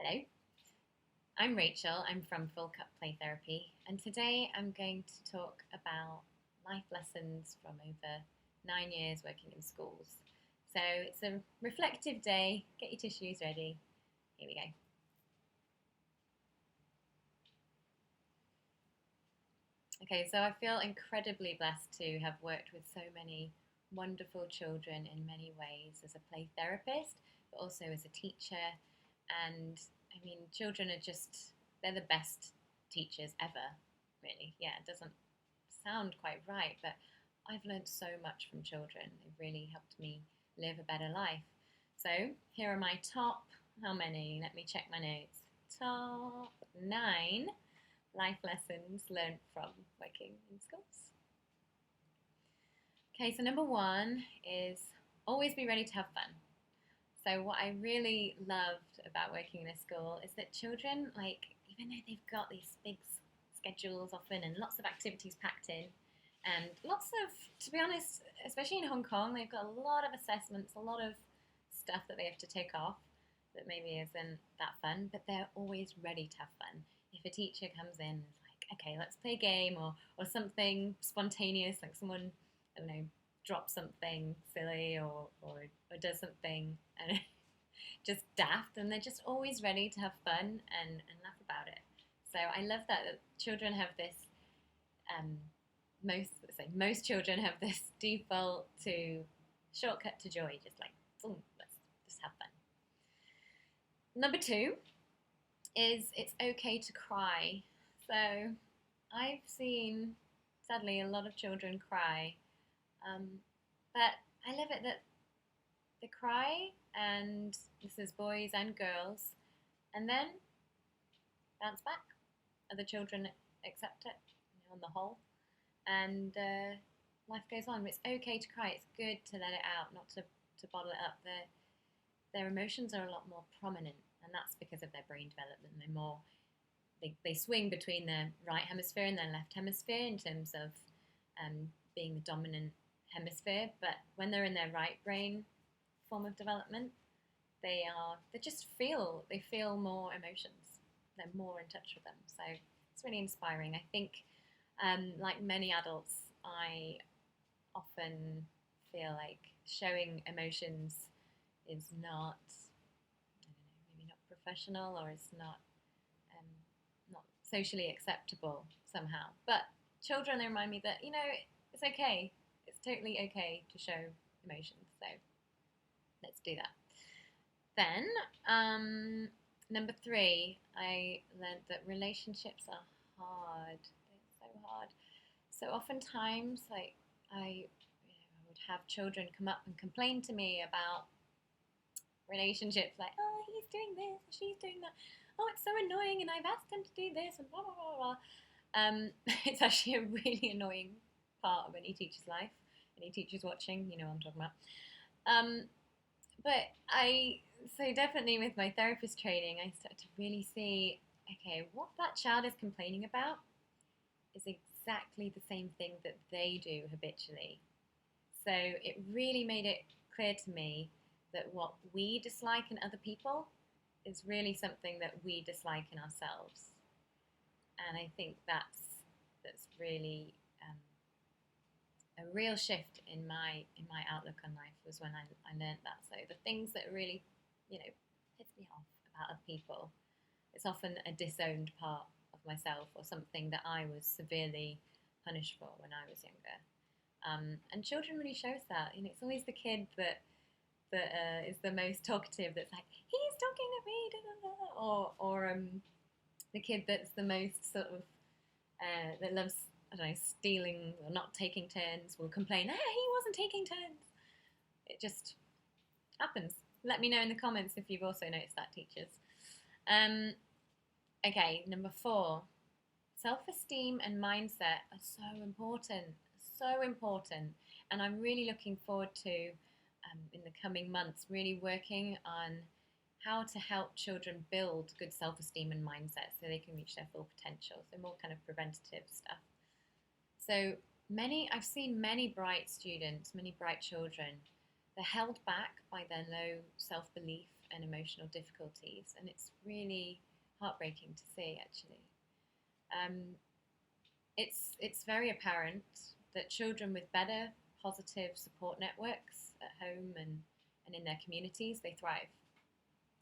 Hello, I'm Rachel. I'm from Full Cup Play Therapy, and today I'm going to talk about life lessons from over 9 years working in schools. So it's a reflective day. Get your tissues ready. Here we go. Okay, so I feel incredibly blessed to have worked with so many wonderful children in many ways as a play therapist, but also as a teacher. And I mean, children are just, they're the best teachers ever, really. Yeah, it doesn't sound quite right, but I've learned so much from children. They've really helped me live a better life. So here are my top, how many? Let me check my notes. Top 9 life lessons learned from working in schools. Okay, so number 1 is always be ready to have fun. So what I really loved about working in a school is that children, like, even though they've got these big schedules often and lots of activities packed in, and lots of, to be honest, especially in Hong Kong, they've got a lot of assessments, a lot of stuff that they have to take off that maybe isn't that fun, but they're always ready to have fun. If a teacher comes in and is like, okay, let's play a game, or something spontaneous, like someone, I don't know, drops something silly or does something and just daft, and they're just always ready to have fun and laugh about it. So I love that children have this, um, most children have this default to shortcut to joy, just like, oh, let's just have fun. Number 2 is it's okay to cry. So I've seen, sadly, a lot of children cry, but I love it that they cry, and this is boys and girls, and then bounce back. Other children accept it, on the whole, and life goes on. It's okay to cry. It's good to let it out, not to bottle it up. Their emotions are a lot more prominent, and that's because of their brain development. They swing between their right hemisphere and their left hemisphere in terms of being the dominant hemisphere. But when they're in their right brain form of development, they feel more emotions. They're more in touch with them. So it's really inspiring. I think, like many adults, I often feel like showing emotions is not, I don't know, maybe not professional, or it's um, not socially acceptable somehow. But children, they remind me that, it's okay. It's totally okay to show emotions. So let's do that. Then, number 3, I learned that relationships are hard. They're so hard. So oftentimes, like, I would have children come up and complain to me about relationships, like, oh, he's doing this, she's doing that. Oh, it's so annoying, and I've asked him to do this, and blah, blah, blah, blah. It's actually a really annoying part of any teacher's life. Any teachers watching, you know what I'm talking about. So definitely with my therapist training, I started to really see, okay, what that child is complaining about is exactly the same thing that they do habitually. So it really made it clear to me that what we dislike in other people is really something that we dislike in ourselves. And I think that's really a real shift in my outlook on life was when I learned that. So the things that really, piss me off about other people, it's often a disowned part of myself, or something that I was severely punished for when I was younger. And children really shows that. It's always the kid that is the most talkative, that's like, he's talking at me, da, da, da. Or the kid that's the most sort of that loves, I don't know, stealing or not taking turns, will complain, he wasn't taking turns. It just happens. Let me know in the comments if you've also noticed that, teachers. Okay, number 4, self-esteem and mindset are so important. And I'm really looking forward to, in the coming months, really working on how to help children build good self-esteem and mindset so they can reach their full potential. So more kind of preventative stuff. So I've seen many bright students, many bright children they're held back by their low self-belief and emotional difficulties, and it's really heartbreaking to see, actually. Um, it's very apparent that children with better positive support networks at home and in their communities, they thrive.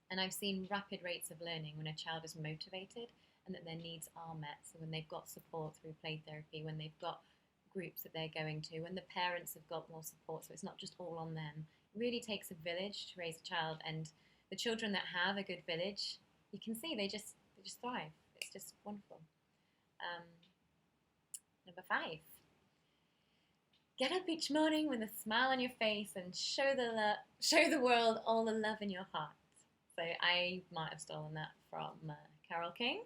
And I've seen rapid rates of learning when a child is motivated and that their needs are met. So when they've got support through play therapy, when they've got groups that they're going to, when the parents have got more support, so it's not just all on them. It really takes a village to raise a child, and the children that have a good village, you can see they just thrive. It's just wonderful. Um, Number 5, get up each morning with a smile on your face and show the world all the love in your heart. So I might have stolen that from Carole King.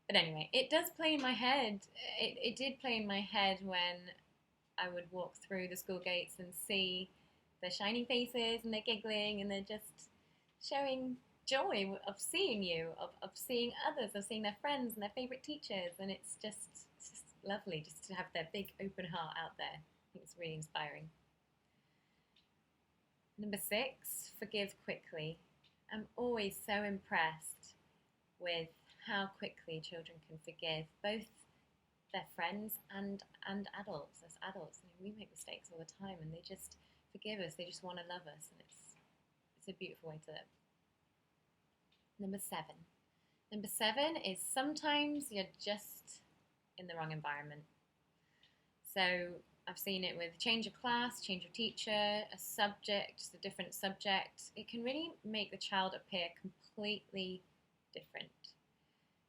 But anyway, it does play in my head. It did play in my head when I would walk through the school gates and see their shining faces and they're giggling and they're just showing joy of seeing you, of seeing others, of seeing their friends and their favourite teachers. And it's just lovely just to have their big open heart out there. I think it's really inspiring. Number 6, forgive quickly. I'm always so impressed with how quickly children can forgive both their friends and adults. As adults, I mean, we make mistakes all the time, and they just forgive us. They just want to love us, and it's a beautiful way to live. Number 7. Number 7 is sometimes you're just in the wrong environment. So I've seen it with change of class, change of teacher, a subject, just a different subject. It can really make the child appear completely different.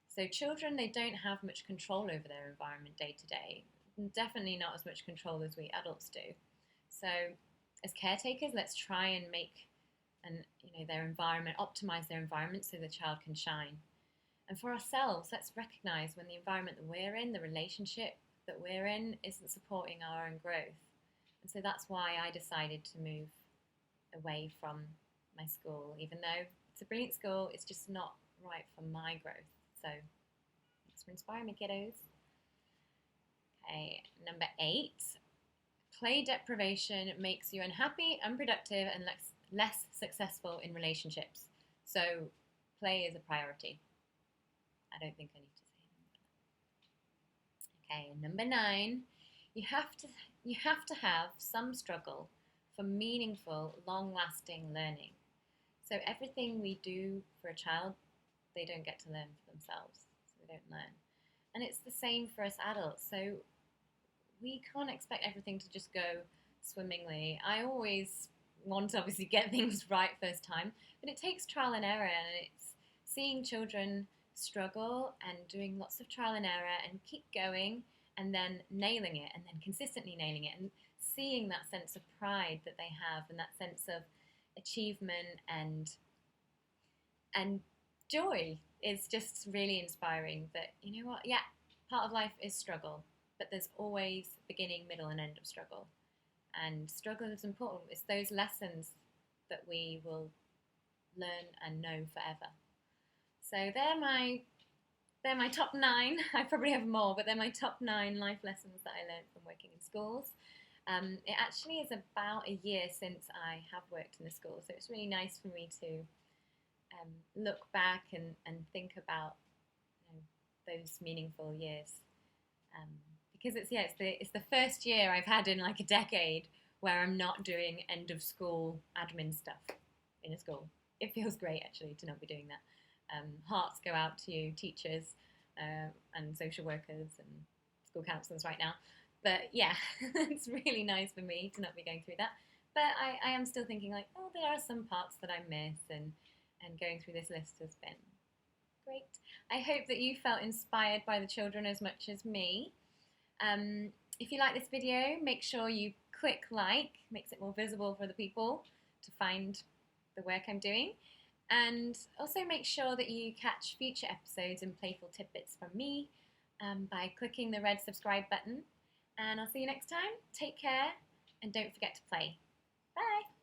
So children, they don't have much control over their environment day to day. Definitely not as much control as we adults do. So as caretakers, let's try and make their environment, optimize their environment so the child can shine. And for ourselves, let's recognize when the environment that we're in, the relationship that we're in, isn't supporting our own growth. And so that's why I decided to move away from my school. Even though it's a brilliant school, it's just not right for my growth. So thanks for inspiring me, kiddos. Okay, number 8. Play deprivation makes you unhappy, unproductive, and less successful in relationships. So play is a priority. I don't think I need to say anything. Okay, number 9. You have to have some struggle for meaningful, long-lasting learning. So everything we do for a child, they don't get to learn for themselves. So they don't learn. And it's the same for us adults. So we can't expect everything to just go swimmingly. I always want to obviously get things right first time, but it takes trial and error, and it's seeing children struggle and doing lots of trial and error and keep going and then nailing it and then consistently nailing it and seeing that sense of pride that they have and that sense of achievement and joy is just really inspiring. That, you know what, yeah, part of life is struggle, but there's always beginning, middle and end of struggle, and struggle is important. It's those lessons that we will learn and know forever. So they're my top 9. I probably have more, but they're my top 9 life lessons that I learned from working in schools. It actually is about a year since I have worked in the school, so it's really nice for me to look back and think about those meaningful years. Because it's the first year I've had in like a decade where I'm not doing end of school admin stuff in a school. It feels great actually to not be doing that. Hearts go out to you, teachers and social workers and school counsellors right now. But yeah, it's really nice for me to not be going through that. But I am still thinking like, oh, there are some parts that I miss, and going through this list has been great. I hope that you felt inspired by the children as much as me. If you like this video, make sure you click like, makes it more visible for the people to find the work I'm doing. And also make sure that you catch future episodes and playful tidbits from me by clicking the red subscribe button. And I'll see you next time. Take care and don't forget to play. Bye!